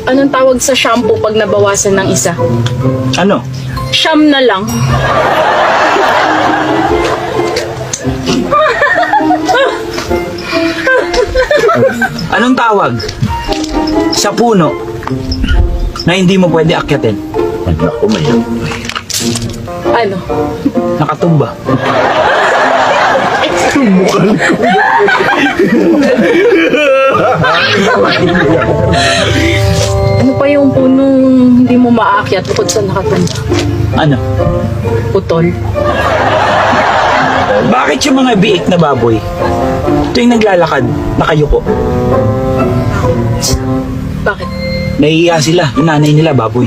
Anong tawag sa shampoo pag nabawasan ng isa? Ano? Siyam na lang. Anong tawag sa puno na hindi mo pwede akyatin? Ako, mayroon. Ano? Nakatumba. Ano pa yung punong hindi mo maakyat bukod sa nakatumba? Ano? Putol. Bakit yung mga biik na baboy tuwing naglalakad, nakayuko? Bakit? Nahihiya sila. Yung nanay nila, baboy.